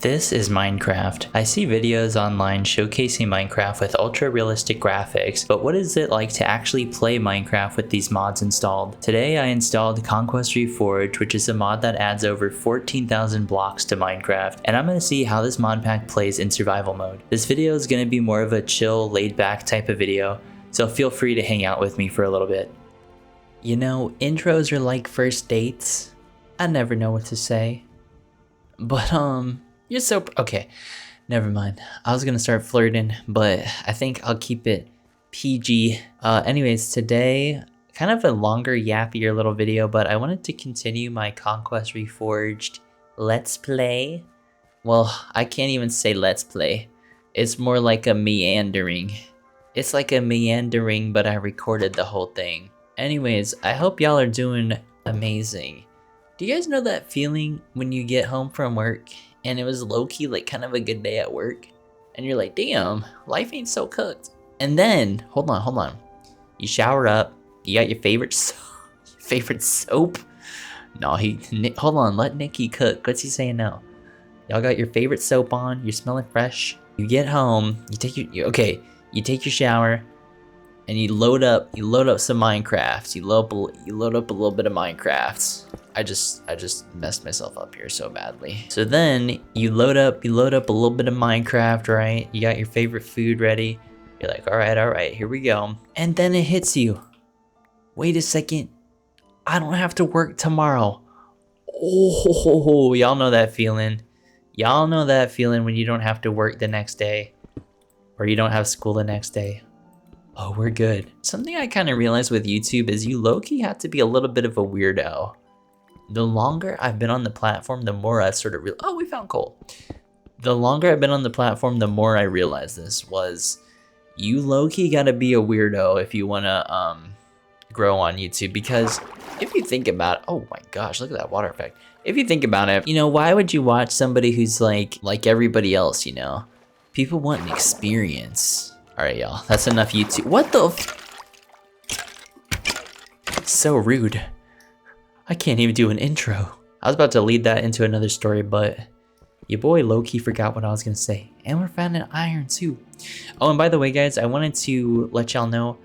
This is Minecraft. I see videos online showcasing Minecraft with ultra realistic graphics, but what is it like to actually play Minecraft with these mods installed? Today I installed Conquest Reforged, which is a mod that adds over 14,000 blocks to Minecraft, and I'm going to see how this mod pack plays in survival mode. This video is going to be more of a chill, laid back type of video, so feel free to hang out with me for a little bit. You know, intros are like first dates. I never know what to say. But you're so okay, never mind. I was gonna start flirting, but I think I'll keep it PG. Anyways, today, kind of a longer, yappier little video, but I wanted to continue my Conquest Reforged Let's Play. Well, I can't even say Let's Play. It's more like a meandering. It's like a meandering, but I recorded the whole thing. Anyways, I hope y'all are doing amazing. Do you guys know that feeling when you get home from work and it was low-key like kind of a good day at work and you're like, damn, life ain't so cooked. And then, hold on. You shower up, you got your favorite soap? No, hold on, let Nikki cook. What's he saying now? Y'all got your favorite soap on, you're smelling fresh. You get home, you take your shower, and you load up some Minecraft. You load up a little bit of Minecraft. I just messed myself up here so badly. So then you load up a little bit of Minecraft, right? You got your favorite food ready. You're like, all right, here we go. And then it hits you. Wait a second, I don't have to work tomorrow. Oh, y'all know that feeling. Y'all know that feeling when you don't have to work the next day, or you don't have school the next day. Oh, we're good. Something I kind of realized with YouTube is you low-key have to be a little bit of a weirdo. The longer I've been on the platform, the more I sort of oh, we found coal. The longer I've been on the platform, the more I realized this was you low-key gotta be a weirdo if you wanna grow on YouTube, because if you think about it, oh my gosh, look at that water effect. If you think about it, you know, why would you watch somebody who's like everybody else, you know? People want an experience. All right, y'all, that's enough YouTube. What the so rude. I can't even do an intro. I was about to lead that into another story, but your boy low-key forgot what I was gonna say. And we're finding iron too. Oh, and by the way, guys, I wanted to let y'all know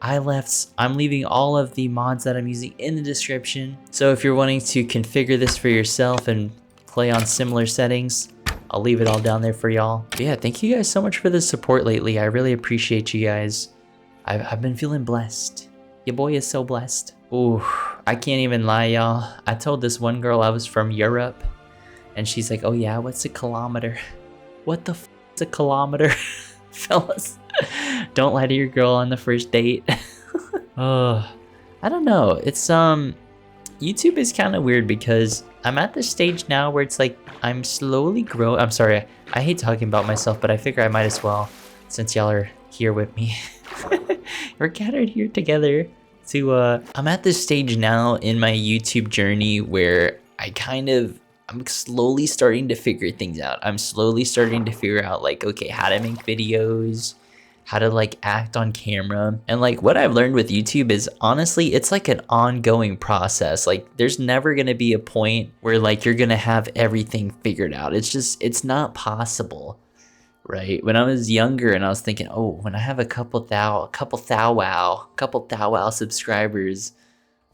I'm leaving all of the mods that I'm using in the description. So if you're wanting to configure this for yourself and play on similar settings, I'll leave it all down there for y'all. But yeah, thank you guys so much for the support lately. I really appreciate you guys. I've been feeling blessed. Your boy is so blessed. Ooh, I can't even lie, y'all. I told this one girl I was from Europe, and she's like, oh yeah, what's a kilometer? What the f is a kilometer? Fellas, don't lie to your girl on the first date. Oh, I don't know. It's YouTube is kind of weird because I'm at this stage now where it's like I'm slowly growing. I'm sorry, I hate talking about myself, but I figure I might as well since y'all are here with me. We're gathered here together to I'm at this stage now in my YouTube journey where I'm slowly starting to figure things out. I'm slowly starting to figure out like, okay, how to make videos, how to like act on camera. And like what I've learned with YouTube is honestly, it's like an ongoing process. Like there's never gonna be a point where like you're gonna have everything figured out. It's not possible, right? When I was younger and I was thinking, oh, when I have a couple thou wow subscribers,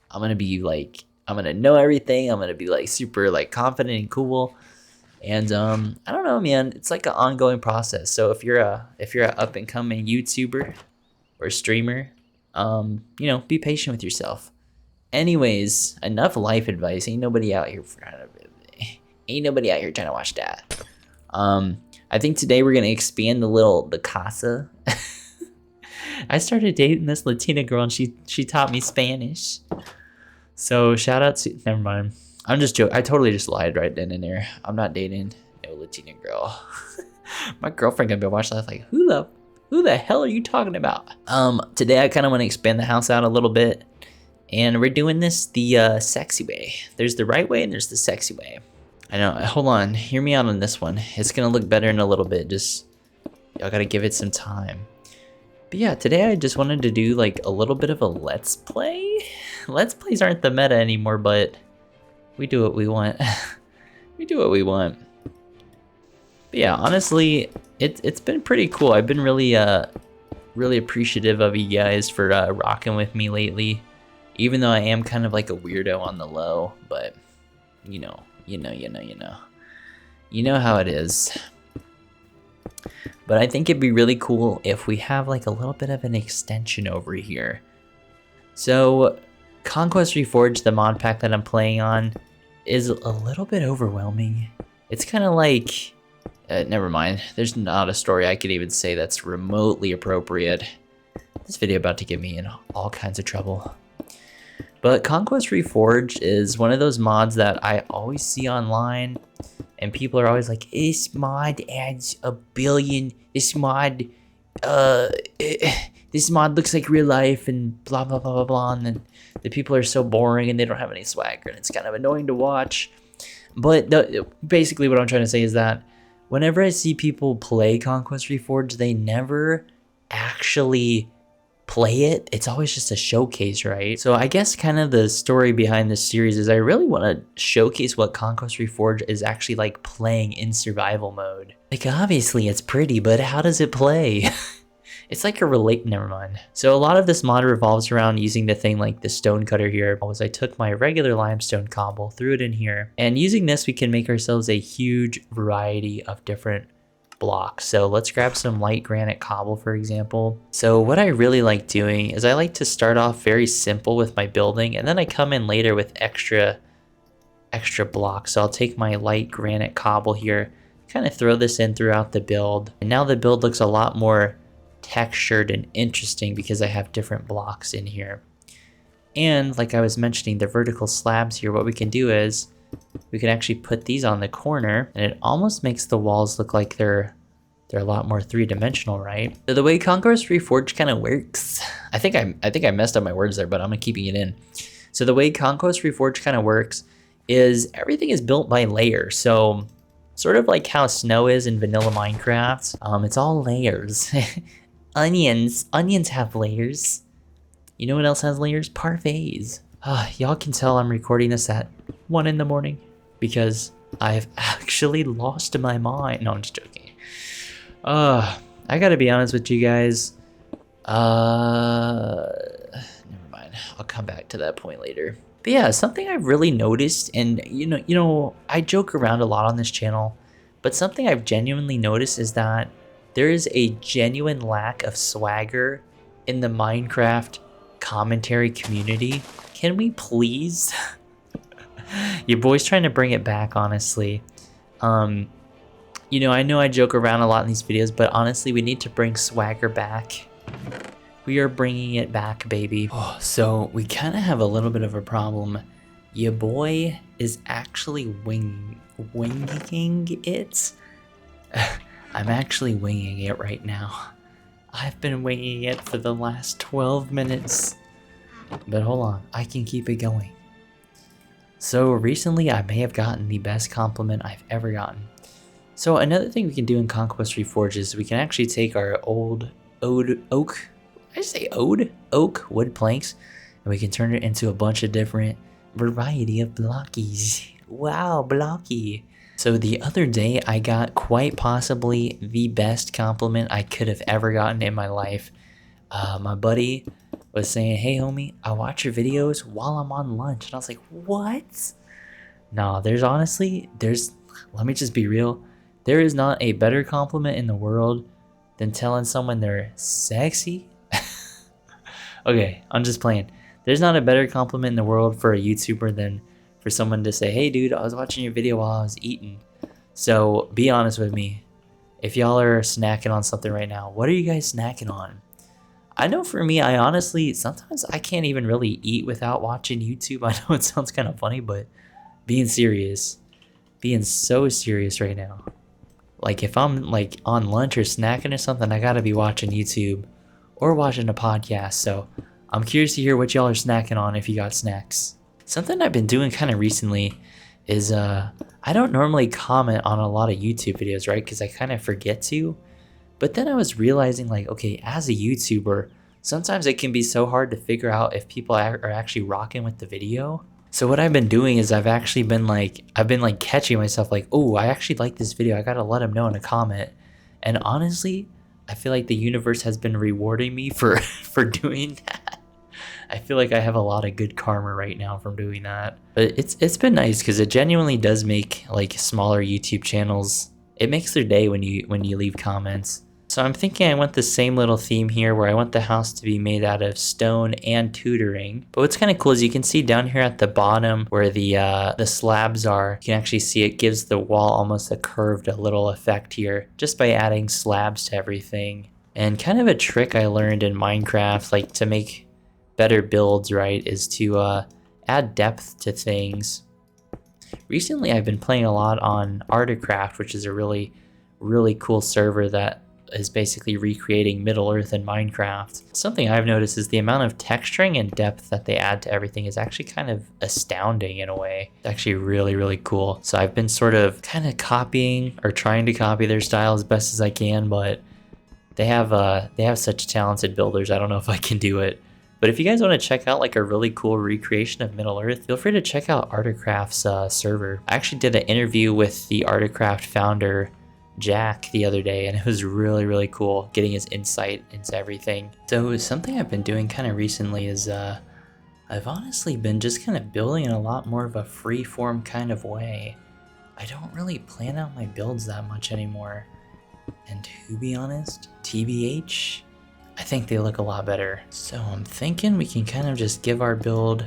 I'm gonna know everything. I'm gonna be like super like confident and cool. And I don't know, man. It's like an ongoing process. So if you're a up and coming YouTuber or streamer, you know, be patient with yourself. Anyways, enough life advice. Ain't nobody out here trying to watch that. I think today we're gonna expand the casa. I started dating this Latina girl and she taught me Spanish. So shout out to, never mind. I'm just joking. I totally just lied right then and there. I'm not dating no Latina girl. My girlfriend gonna be watching that like, who the hell are you talking about? Today I kind of want to expand the house out a little bit, and we're doing this the sexy way. There's the right way and there's the sexy way. I know. Hold on. Hear me out on this one. It's gonna look better in a little bit. Just y'all gotta give it some time. But yeah, today I just wanted to do like a little bit of a let's play. Let's plays aren't the meta anymore, but we do what we want. We do what we want. But yeah, honestly, it's been pretty cool. I've been really appreciative of you guys for rocking with me lately. Even though I am kind of like a weirdo on the low, but you know how it is. But I think it'd be really cool if we have like a little bit of an extension over here. So Conquest Reforged, the mod pack that I'm playing on, is a little bit overwhelming. It's kind of like, never mind. There's not a story I could even say that's remotely appropriate. This video about to get me in all kinds of trouble. But Conquest Reforged is one of those mods that I always see online, and people are always like, this mod adds a billion, this mod looks like real life, and blah blah blah blah blah, and then the people are so boring and they don't have any swagger, and it's kind of annoying to watch. But basically what I'm trying to say is that whenever I see people play Conquest Reforged, they never actually play it. It's always just a showcase, right? So I guess kind of the story behind this series is I really want to showcase what Conquest Reforged is actually like playing in survival mode. Like, obviously it's pretty, but how does it play? It's like never mind. So a lot of this mod revolves around using the thing like the stone cutter here. I took my regular limestone cobble, threw it in here, and using this we can make ourselves a huge variety of different blocks. So let's grab some light granite cobble, for example. So what I really like doing is I like to start off very simple with my building, and then I come in later with extra blocks. So I'll take my light granite cobble here, kind of throw this in throughout the build, and now the build looks a lot more textured and interesting because I have different blocks in here. And like I was mentioning, the vertical slabs here, what we can do is we can actually put these on the corner, and it almost makes the walls look like they're a lot more three-dimensional, right? So the way Conquest Reforged kind of works, I think I messed up my words there, but I'm keeping it in. So the way Conquest Reforged kind of works is everything is built by layers. So sort of like how snow is in vanilla Minecraft, it's all layers. Onions have layers. You know what else has layers? Parfaits. Y'all can tell I'm recording this at 1 in the morning because I've actually lost my mind. No, I'm just joking. I gotta be honest with you guys. Never mind. I'll come back to that point later. But yeah, something I've really noticed, and you know, I joke around a lot on this channel, but something I've genuinely noticed is that there is a genuine lack of swagger in the Minecraft commentary community. Can we please? Your boy's trying to bring it back, honestly. You know I joke around a lot in these videos, but honestly, we need to bring swagger back. We are bringing it back, baby. Oh, so we kind of have a little bit of a problem. Your boy is actually winging it. I'm actually winging it right now. I've been winging it for the last 12 minutes. But hold on, I can keep it going. So recently I may have gotten the best compliment I've ever gotten. So another thing we can do in Conquest Reforged is we can actually take our old oak wood planks, and we can turn it into a bunch of different variety of blockies. Wow, blocky. So the other day I got quite possibly the best compliment I could have ever gotten in my life. My buddy was saying, hey homie, I watch your videos while I'm on lunch. And I was like, what? No, let me just be real. There is not a better compliment in the world than telling someone they're sexy. Okay, I'm just playing. There's not a better compliment in the world for a YouTuber than for someone to say, hey dude, I was watching your video while I was eating. So be honest with me. If y'all are snacking on something right now, what are you guys snacking on? I know for me, I honestly, sometimes I can't even really eat without watching YouTube. I know it sounds kind of funny, but being so serious right now. Like if I'm like on lunch or snacking or something, I gotta be watching YouTube or watching a podcast. So I'm curious to hear what y'all are snacking on if you got snacks. Something I've been doing kind of recently is I don't normally comment on a lot of YouTube videos, right? Because I kind of forget to. But then I was realizing like, okay, as a YouTuber, sometimes it can be so hard to figure out if people are actually rocking with the video. So what I've been doing is I've been catching myself like, oh, I actually like this video. I gotta let them know in a comment. And honestly, I feel like the universe has been rewarding me for for doing that. I feel like I have a lot of good karma right now from doing that. But it's been nice because it genuinely does make like smaller YouTube channels. It makes their day when you leave comments. So I'm thinking I want the same little theme here where I want the house to be made out of stone and tutoring. But what's kind of cool is you can see down here at the bottom where the slabs are, you can actually see it gives the wall almost a curved a little effect here just by adding slabs to everything. And kind of a trick I learned in Minecraft, like to make better builds, right, is to add depth to things. Recently I've been playing a lot on Artcraft, which is a really cool server that is basically recreating Middle Earth in Minecraft. Something I've noticed is the amount of texturing and depth that they add to everything is actually kind of astounding in a way. It's actually really cool. So I've been sort of kind of copying or trying to copy their style as best as I can, but they have such talented builders. I don't know if I can do it. But if you guys want to check out like a really cool recreation of Middle Earth, feel free to check out Artcraft's server. I actually did an interview with the Artcraft founder, Jack, the other day, and it was really cool getting his insight into everything. So something I've been doing kind of recently is I've honestly been just kind of building in a lot more of a free-form kind of way. I don't really plan out my builds that much anymore. And to be honest, TBH, I think they look a lot better. So I'm thinking we can kind of just give our build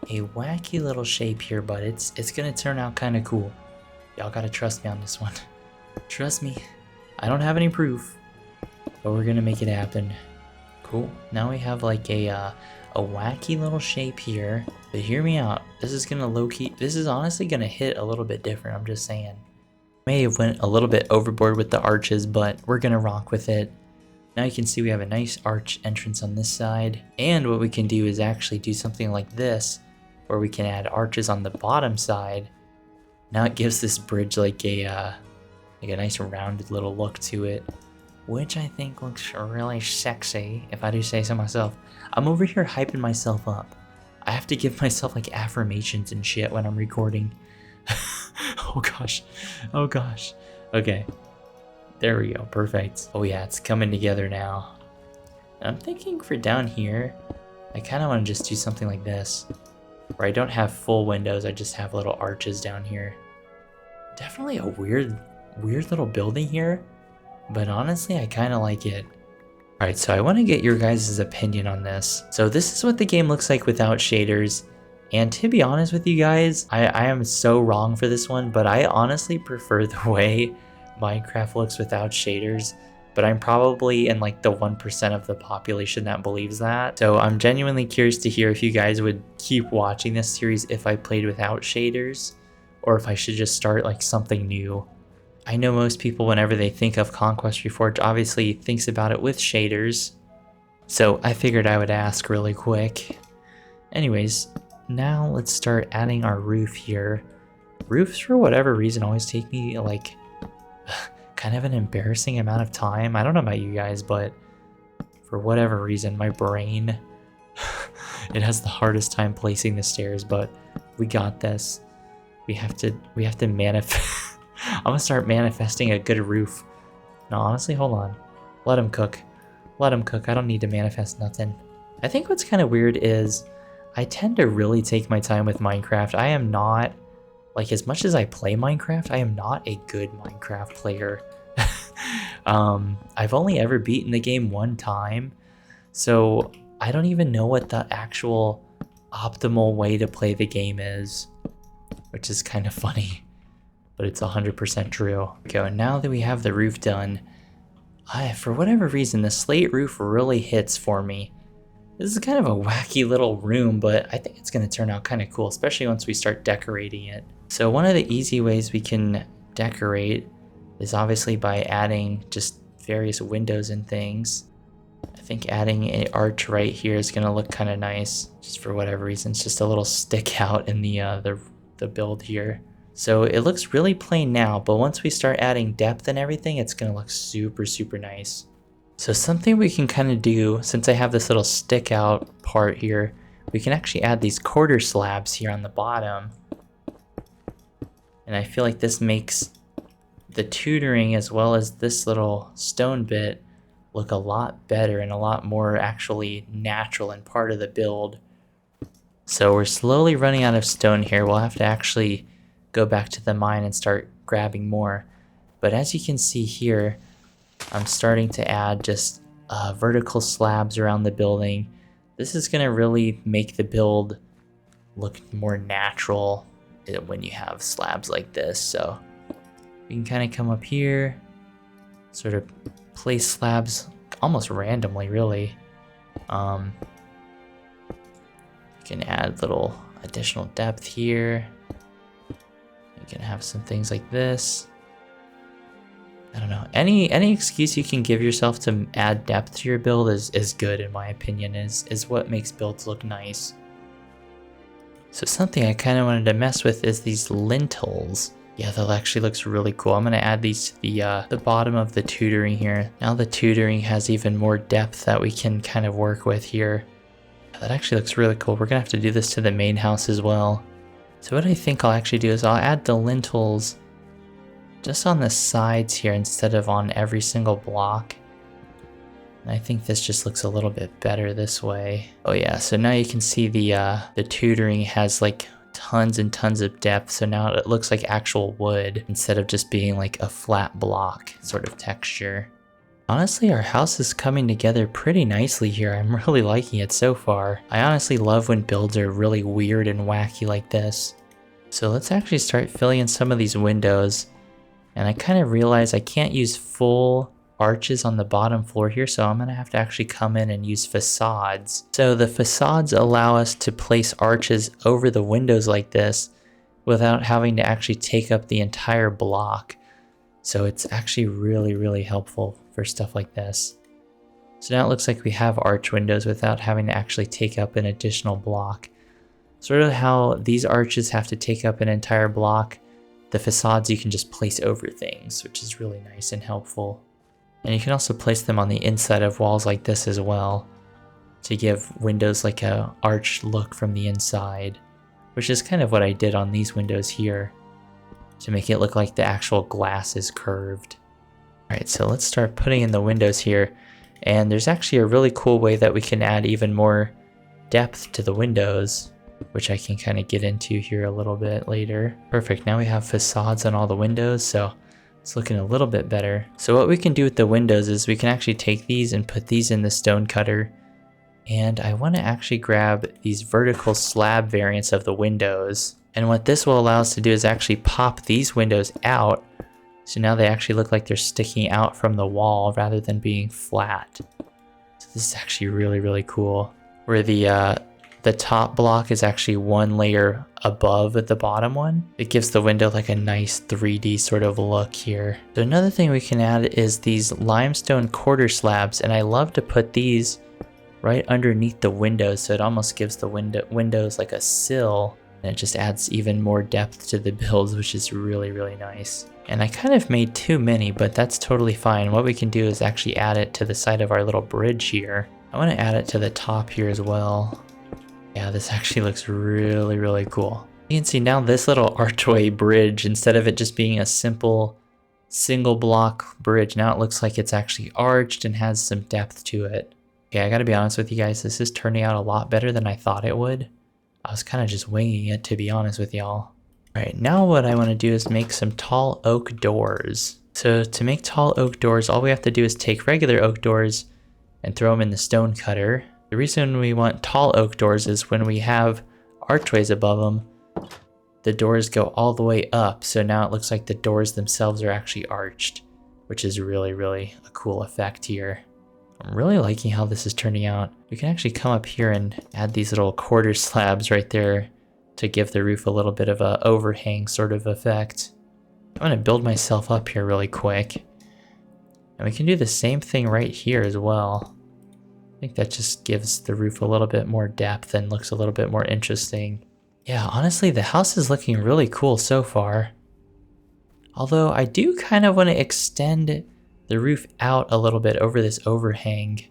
a wacky little shape here, but it's gonna turn out kind of cool. Y'all gotta trust me on this one. Trust me, I don't have any proof, but we're gonna make it happen. Cool. Now we have like a wacky little shape here, but hear me out. This is gonna low-key, this is honestly gonna hit a little bit different, I'm just saying. May have went a little bit overboard with the arches, but we're gonna rock with it. Now you can see we have a nice arch entrance on this side, and what we can do is actually do something like this, where we can add arches on the bottom side. Now it gives this bridge like a nice rounded little look to it, which I think looks really sexy, if I do say so myself. I'm over here hyping myself up. I have to give myself like affirmations and shit when I'm recording. Oh gosh. Okay, there we go, perfect. Oh yeah, it's coming together now. I'm thinking for down here, I kind of want to just do something like this, where I don't have full windows, I just have little arches down here. Definitely a weird little building here, but honestly I kind of like it. Alright, so I want to get your guys' opinion on this. So this is what the game looks like without shaders, and to be honest with you guys, I am so wrong for this one, but I honestly prefer the way Minecraft looks without shaders, but I'm probably in like the 1% of the population that believes that. So I'm genuinely curious to hear if you guys would keep watching this series if I played without shaders, or if I should just start like something new. I know most people, whenever they think of Conquest Reforged, obviously thinks about it with shaders, so I figured I would ask really quick. Anyways, now let's start adding our roof here. Roofs, for whatever reason, always take me like kind of an embarrassing amount of time. I don't know about you guys, but for whatever reason, my brain, it has the hardest time placing the stairs, but we got this. We have to manifest. I'm gonna start manifesting a good roof. No, honestly, hold on. Let him cook. Let him cook. I don't need to manifest nothing. I think what's kind of weird is I tend to really take my time with Minecraft. I am not, like, as much as I play Minecraft, I am not a good Minecraft player. I've only ever beaten the game one time, so I don't even know what the actual optimal way to play the game is, which is kind of funny, but it's 100% true. Okay, now that we have the roof done, for whatever reason, the slate roof really hits for me. This is kind of a wacky little room, but I think it's going to turn out kind of cool, especially once we start decorating it. So one of the easy ways we can decorate is obviously by adding just various windows and things. I think adding an arch right here is going to look kind of nice, just for whatever reason. It's just a little stick out in the build here. So it looks really plain now, but once we start adding depth and everything, it's going to look super nice. So something we can kind of do, since I have this little stick out part here, we can actually add these quarter slabs here on the bottom. And I feel like this makes the tutoring as well as this little stone bit look a lot better and a lot more actually natural and part of the build. So we're slowly running out of stone here. We'll have to actually go back to the mine and start grabbing more. But as you can see here, I'm starting to add just vertical slabs around the building. This is going to really make the build look more natural when you have slabs like this. So you can kind of come up here, sort of place slabs almost randomly, really. You can add little additional depth here. You can have some things like this. I don't know, any excuse you can give yourself to add depth to your build is good, in my opinion, is what makes builds look nice. So something I kind of wanted to mess with is these lintels. Yeah, that actually looks really cool. I'm going to add these to the bottom of the tutoring here. Now the tutoring has even more depth that we can kind of work with here. That actually looks really cool. We're going to have to do this to the main house as well. So what I think I'll actually do is I'll add the lintels just on the sides here instead of on every single block. And I think this just looks a little bit better this way. Oh yeah, so now you can see the tutoring has like tons and tons of depth, so now it looks like actual wood instead of just being like a flat block sort of texture. Honestly, our house is coming together pretty nicely here. I'm really liking it so far. I honestly love when builds are really weird and wacky like this. So let's actually start filling in some of these windows. And I kind of realize I can't use full arches on the bottom floor here, so I'm going to have to actually come in and use facades. So the facades allow us to place arches over the windows like this without having to actually take up the entire block. So it's actually really, really helpful for stuff like this. So now it looks like we have arch windows without having to actually take up an additional block. Sort of how these arches have to take up an entire block, the facades you can just place over things, which is really nice and helpful. And you can also place them on the inside of walls like this as well, to give windows like a arched look from the inside, which is kind of what I did on these windows here, to make it look like the actual glass is curved. Alright, so let's start putting in the windows here, and there's actually a really cool way that we can add even more depth to the windows, which I can kind of get into here a little bit later. Perfect, now we have facades on all the windows, so it's looking a little bit better. So what we can do with the windows is we can actually take these and put these in the stone cutter. And I want to actually grab these vertical slab variants of the windows. And what this will allow us to do is actually pop these windows out. So now they actually look like they're sticking out from the wall rather than being flat. So this is actually really, really cool. Where the top block is actually one layer above the bottom one. It gives the window like a nice 3D sort of look here. So another thing we can add is these limestone quarter slabs, and I love to put these right underneath the windows, so it almost gives the windows like a sill, and it just adds even more depth to the builds, which is really, really nice. And I kind of made too many, but that's totally fine. What we can do is actually add it to the side of our little bridge here. I want to add it to the top here as well. Yeah, this actually looks really, really cool. You can see now this little archway bridge, instead of it just being a simple single block bridge, now it looks like it's actually arched and has some depth to it. Okay, I gotta be honest with you guys, this is turning out a lot better than I thought it would. I was kind of just winging it, to be honest with y'all. Alright, now what I want to do is make some tall oak doors. So to make tall oak doors, all we have to do is take regular oak doors and throw them in the stone cutter. The reason we want tall oak doors is when we have archways above them, the doors go all the way up, so now it looks like the doors themselves are actually arched, which is really, really a cool effect here. I'm really liking how this is turning out. We can actually come up here and add these little quarter slabs right there to give the roof a little bit of a overhang sort of effect. I'm going to build myself up here really quick. And we can do the same thing right here as well. I think that just gives the roof a little bit more depth and looks a little bit more interesting. Yeah, honestly, the house is looking really cool so far. Although I do kind of want to extend the roof out a little bit over this overhang.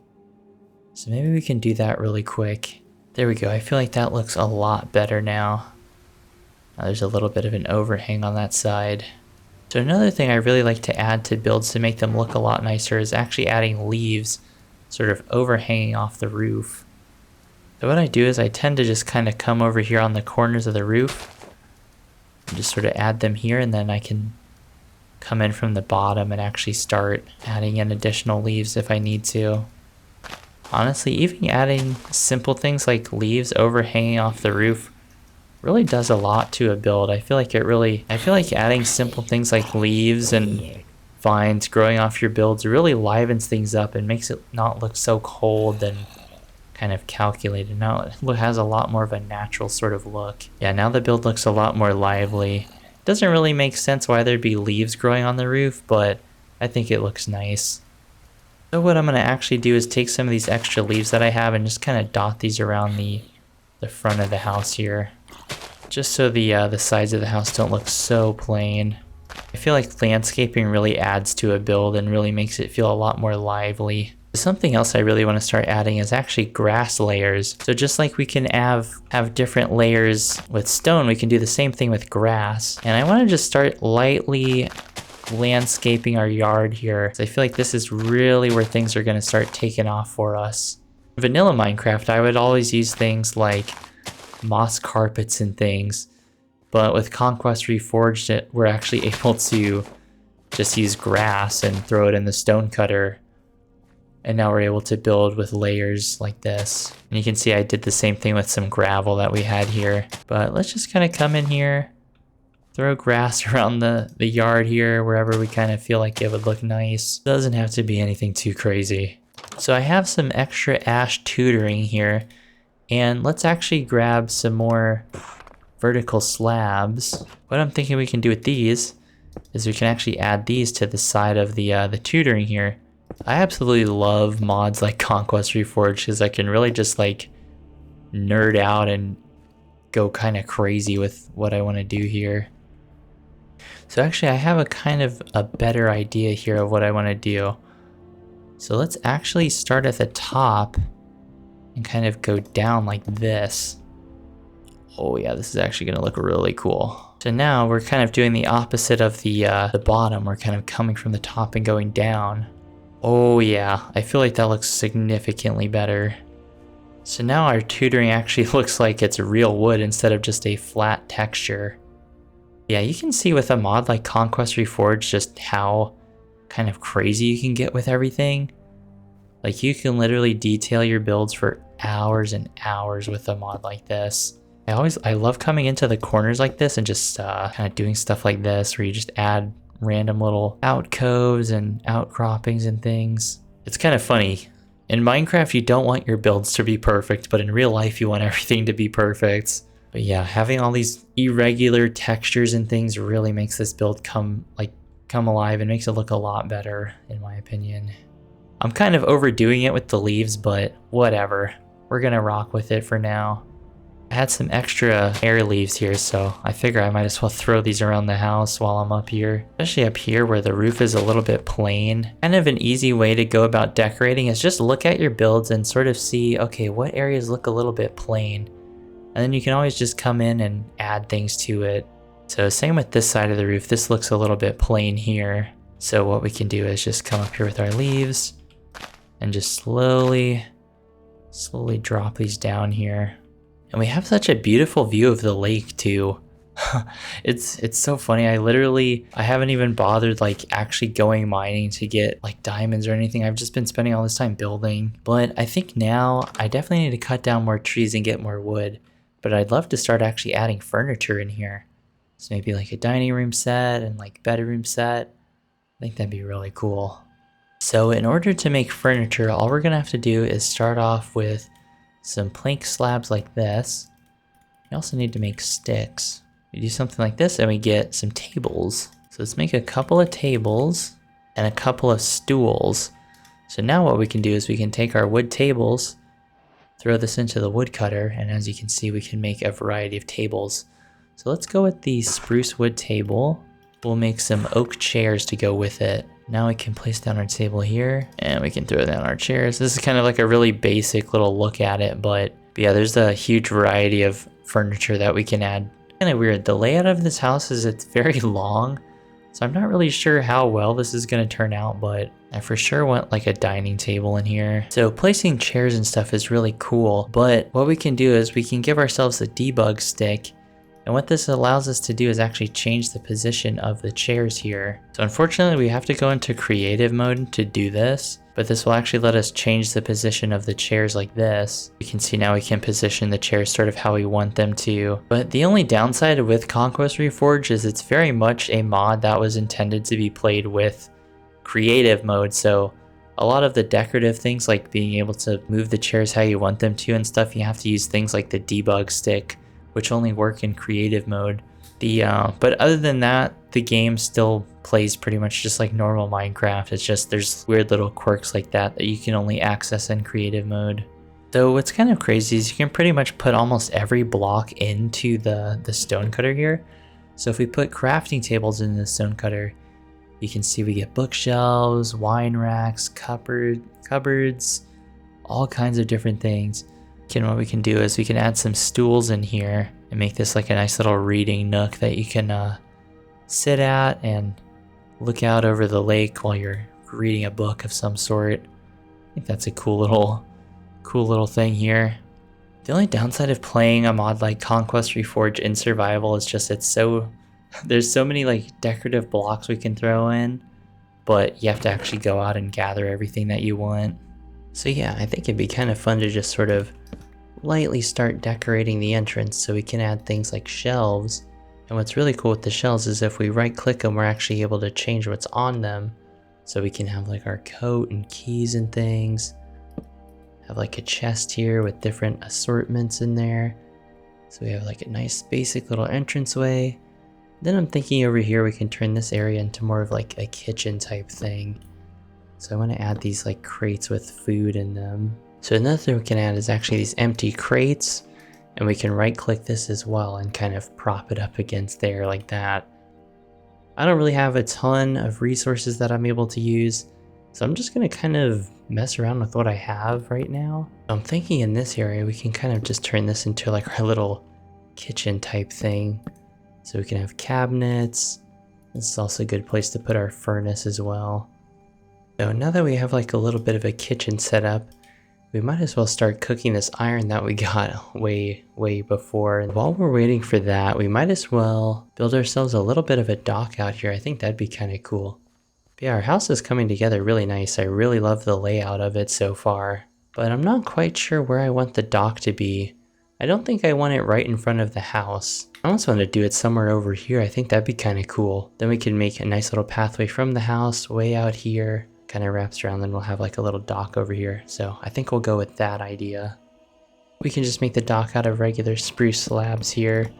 So maybe we can do that really quick. There we go. I feel like that looks a lot better now. Now there's a little bit of an overhang on that side. So another thing I really like to add to builds to make them look a lot nicer is actually adding leaves sort of overhanging off the roof. So what I do is I tend to just kind of come over here on the corners of the roof and just sort of add them here, and then I can come in from the bottom and actually start adding in additional leaves if I need to. Honestly, even adding simple things like leaves overhanging off the roof really does a lot to a build. I feel like adding simple things like leaves and vines growing off your builds really livens things up and makes it not look so cold and kind of calculated. Now it has a lot more of a natural sort of look. Yeah, now the build looks a lot more lively. It doesn't really make sense why there'd be leaves growing on the roof, but I think it looks nice. So what I'm going to actually do is take some of these extra leaves that I have and just kind of dot these around the front of the house here, just so the sides of the house don't look so plain. I feel like landscaping really adds to a build and really makes it feel a lot more lively. Something else I really want to start adding is actually grass layers. So just like we can have different layers with stone, we can do the same thing with grass. And I want to just start lightly landscaping our yard here. So I feel like this is really where things are going to start taking off for us. In vanilla Minecraft, I would always use things like moss carpets and things, but with Conquest Reforged, we're actually able to just use grass and throw it in the stone cutter, and now we're able to build with layers like this. And you can see I did the same thing with some gravel that we had here, but let's just kind of come in here, throw grass around the yard here wherever we kind of feel like it would look nice. Doesn't have to be anything too crazy. So I have some extra ash tutoring here, and let's actually grab some more vertical slabs. What I'm thinking we can do with these is we can actually add these to the side of the tutoring here. I absolutely love mods like Conquest Reforged because I can really just like nerd out and go kind of crazy with what I want to do here. So actually I have a kind of a better idea here of what I want to do. So let's actually start at the top and kind of go down like this. Oh yeah, this is actually going to look really cool. So now we're kind of doing the opposite of the bottom. We're kind of coming from the top and going down. Oh yeah, I feel like that looks significantly better. So now our tutoring actually looks like it's real wood instead of just a flat texture. Yeah, you can see with a mod like Conquest Reforged just how kind of crazy you can get with everything. Like you can literally detail your builds for hours and hours with a mod like this. I love coming into the corners like this and just kind of doing stuff like this where you just add random little alcoves and outcroppings and things. It's kind of funny. In Minecraft, you don't want your builds to be perfect, but in real life, you want everything to be perfect. But yeah, having all these irregular textures and things really makes this build come alive and makes it look a lot better, in my opinion. I'm kind of overdoing it with the leaves, but whatever. We're gonna rock with it for now. I had some extra air leaves here, so I figure I might as well throw these around the house while I'm up here. Especially up here where the roof is a little bit plain. Kind of an easy way to go about decorating is just look at your builds and sort of see, okay, what areas look a little bit plain? And then you can always just come in and add things to it. So same with this side of the roof, this looks a little bit plain here. So what we can do is just come up here with our leaves and just slowly drop these down here. And we have such a beautiful view of the lake too. It's so funny. I haven't even bothered like actually going mining to get like diamonds or anything. I've just been spending all this time building. But I think now I definitely need to cut down more trees and get more wood. But I'd love to start actually adding furniture in here. So maybe like a dining room set and like bedroom set. I think that'd be really cool. So in order to make furniture, all we're gonna have to do is start off with some plank slabs like this. We also need to make sticks. We do something like this and we get some tables. So let's make a couple of tables and a couple of stools. So now what we can do is we can take our wood tables, throw this into the woodcutter, and as you can see, we can make a variety of tables. So let's go with the spruce wood table. We'll make some oak chairs to go with it. Now we can place down our table here and we can throw down our chairs. This is kind of like a really basic little look at it, but But yeah, there's a huge variety of furniture that we can add. Kind of weird. The layout of this house is it's very long, so I'm not really sure how well this is going to turn out, but I for sure want like a dining table in here. So placing chairs and stuff is really cool, but what we can do is we can give ourselves a debug stick. And what this allows us to do is actually change the position of the chairs here. So unfortunately, we have to go into creative mode to do this, but this will actually let us change the position of the chairs like this. You can see now we can position the chairs sort of how we want them to. But the only downside with Conquest Reforged is it's very much a mod that was intended to be played with creative mode. So a lot of the decorative things like being able to move the chairs how you want them to and stuff, you have to use things like the debug stick, which only work in creative mode. But other than that, the game still plays pretty much just like normal Minecraft. It's just there's weird little quirks like that that you can only access in creative mode. So what's kind of crazy is you can pretty much put almost every block into the stone cutter here. So if we put crafting tables in the stone cutter, you can see we get bookshelves, wine racks, cupboards, all kinds of different things. What we can do is we can add some stools in here and make this like a nice little reading nook that you can sit at and look out over the lake while you're reading a book of some sort. I think that's a cool little thing here. The only downside of playing a mod like Conquest Reforged in survival is just there's so many like decorative blocks we can throw in, but you have to actually go out and gather everything that you want. So yeah, I think it'd be kind of fun to just sort of lightly start decorating the entrance so we can add things like shelves. And what's really cool with the shelves is if we right click them, we're actually able to change what's on them. So we can have like our coat and keys and things. Have like a chest here with different assortments in there. So we have like a nice basic little entranceway. Then I'm thinking over here we can turn this area into more of like a kitchen type thing. So I want to add these like crates with food in them. So another thing we can add is actually these empty crates, and we can right click this as well and kind of prop it up against there like that. I don't really have a ton of resources that I'm able to use, so I'm just going to kind of mess around with what I have right now. I'm thinking in this area we can kind of just turn this into like our little kitchen type thing. So we can have cabinets. This is also a good place to put our furnace as well. So now that we have like a little bit of a kitchen set up, we might as well start cooking this iron that we got way before. And while we're waiting for that, we might as well build ourselves a little bit of a dock out here. I think that'd be kind of cool. But yeah, our house is coming together really nice. I really love the layout of it so far. But I'm not quite sure where I want the dock to be. I don't think I want it right in front of the house. I almost want to do it somewhere over here. I think that'd be kind of cool. Then we can make a nice little pathway from the house way out here. Kind of wraps around, then we'll have like a little dock over here. So I think we'll go with that idea. We can just make the dock out of regular spruce slabs here.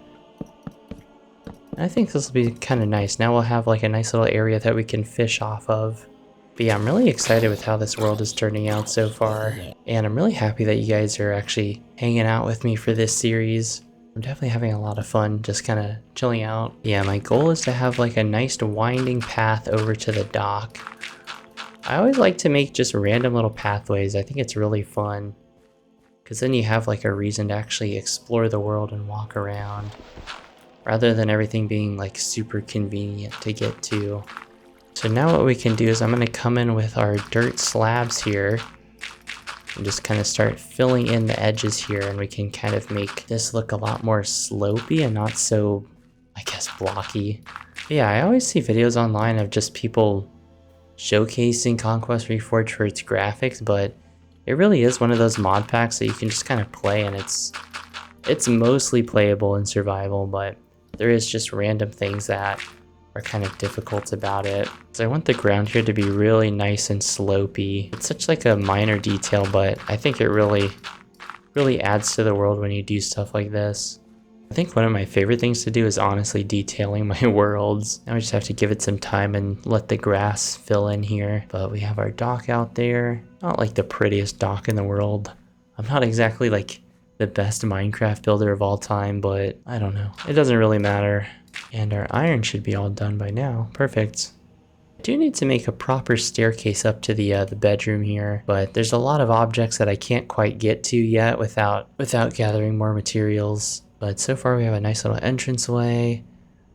I think this will be kind of nice. Now we'll have like a nice little area that we can fish off of. But yeah, I'm really excited with how this world is turning out so far. And I'm really happy that you guys are actually hanging out with me for this series. I'm definitely having a lot of fun just kind of chilling out. Yeah, my goal is to have like a nice winding path over to the dock. I always like to make just random little pathways. I think it's really fun because then you have like a reason to actually explore the world and walk around rather than everything being like super convenient to get to. So now what we can do is I'm going to come in with our dirt slabs here and just kind of start filling in the edges here, and we can kind of make this look a lot more slopey and not so, I guess, blocky. But yeah, I always see videos online of just people showcasing Conquest Reforged for its graphics, but it really is one of those mod packs that you can just kind of play, and it's mostly playable in survival, but there is just random things that are kind of difficult about it. So I want the ground here to be really nice and slopey. It's such like a minor detail, but I think it really adds to the world when you do stuff like this. I think one of my favorite things to do is honestly detailing my worlds. Now we just have to give it some time and let the grass fill in here. But we have our dock out there. Not like the prettiest dock in the world. I'm not exactly like the best Minecraft builder of all time, but I don't know. It doesn't really matter. And our iron should be all done by now. Perfect. Do need to make a proper staircase up to the bedroom here, but there's a lot of objects that I can't quite get to yet without gathering more materials. But so far we have a nice little entranceway,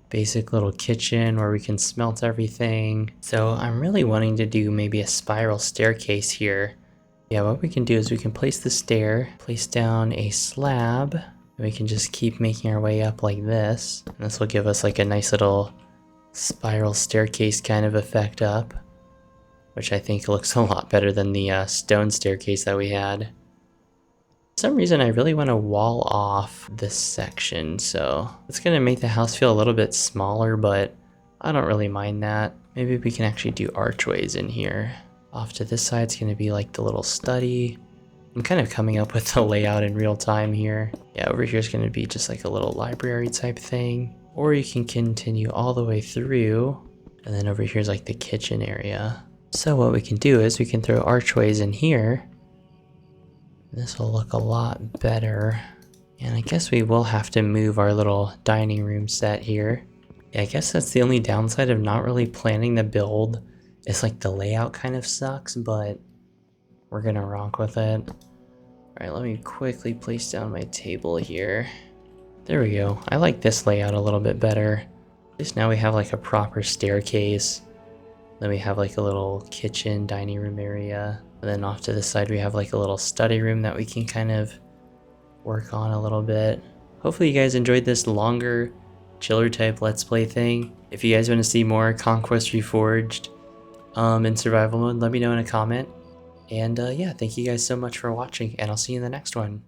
basic little kitchen where we can smelt everything. So I'm really wanting to do maybe a spiral staircase here. Yeah, what we can do is we can place the stair, place down a slab, and we can just keep making our way up like this. And this will give us like a nice little spiral staircase kind of effect up, which I think looks a lot better than the stone staircase that we had. For some reason I really want to wall off this section, so it's going to make the house feel a little bit smaller, but I don't really mind that. Maybe we can actually do archways in here. Off to this side is going to be like the little study. I'm kind of coming up with the layout in real time here. Yeah, over here is going to be just like a little library type thing. Or you can continue all the way through, and then over here is like the kitchen area. So what we can do is we can throw archways in here. This will look a lot better. And I guess we will have to move our little dining room set here. Yeah, I guess that's the only downside of not really planning the build. It's like the layout kind of sucks, but we're gonna rock with it. Alright, let me quickly place down my table here. There we go. I like this layout a little bit better. At least now we have like a proper staircase. Then we have like a little kitchen, dining room area. And then off to the side we have like a little study room that we can kind of work on a little bit. Hopefully you guys enjoyed this longer, chiller type let's play thing. If you guys want to see more Conquest Reforged in survival mode, let me know in a comment. And yeah, thank you guys so much for watching, and I'll see you in the next one.